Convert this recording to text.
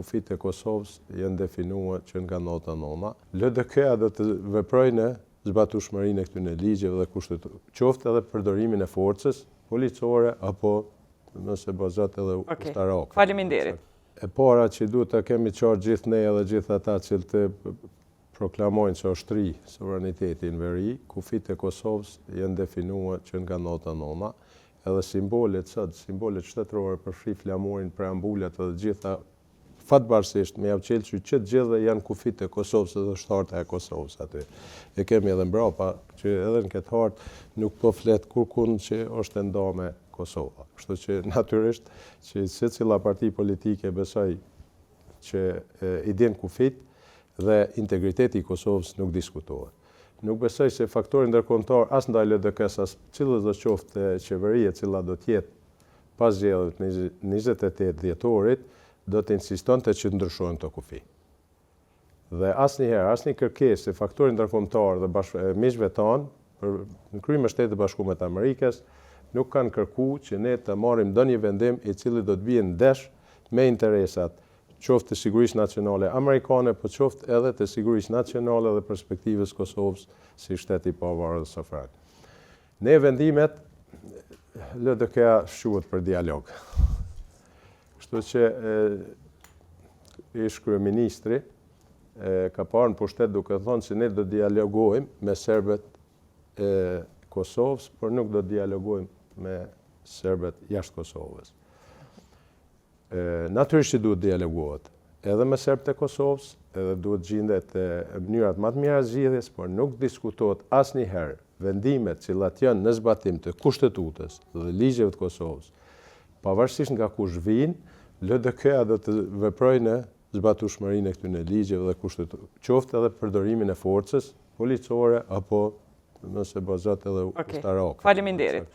kufit e Kosovës janë definuar që nga nota nona. LDK-a do të veprojë në zbatueshmërinë e këtyre ligjeve dhe kushtetues, qoftë edhe përdorimin e forcës policore apo nëse bazat edhe ushtarake. Faleminderit. E para që duhet të kemi qartë gjithë ne edhe gjithë ata që të proklamojnë që është ri sovranitetin veri, kufit e Kosovës janë definuar që nga nota nona, edhe simbolet shtetërore për fri flamurin, preambulat edhe gjitha fatbarësisht me javqel që të gjithë janë kufit e Kosovës edhe shtarta e Kosovës aty. E kemi edhe mbrapa që edhe në këtë hartë nuk po flet kurkun që është nda me Kosova. Kështu që natyrisht që secila parti politike besoj që i din kufit dhe integriteti i Kosovës nuk diskutohet. Nuk besoj se faktori ndërkombëtar as ndaj LDK-s as cilës do qoftë qeveria e cila do të jetë pas zgjedhjeve të 28 dhjetorit do të insistonte që ndryshojnë këto kufi. Dhe asnjëherë, asnjë kërkesë se faktori ndërkombëtar dhe miqve tanë në krye me Shtetet e Bashkuara të Amerikës nuk kanë kërkuar që ne të marrim ndonjë vendim i cili do të vijë ndesh me interesat qoftë të sigurisë nacionale amerikane, po qoftë edhe të sigurisë nacionale dhe perspektivës Kosovës si shtet i pavarur dhe sovran. Ne vendimet LDK-a shquhet për dialog. Kështu që ish kryeministri ka parë në pushtet duke thonë se ne do dialogojmë me serbët e Kosovës, por nuk do dialogojmë me serbët jashtë Kosovës. Natyrisht që duhet dialogohet edhe me serbët e Kosovës, edhe duhet gjendet mënyrat më të mira zgjidhjes, por nuk diskutohet asnjëherë vendimet cilat janë në zbatim të kushtetutës dhe ligjeve të Kosovës. Pavarësisht nga kush vijnë, LDK-a do të veprojë në zbatueshmërinë e këtyre ligjeve dhe kushtetutës, qoftë edhe përdorimin e forcës policore apo nëse bazat edhe ushtarake. Faleminderit.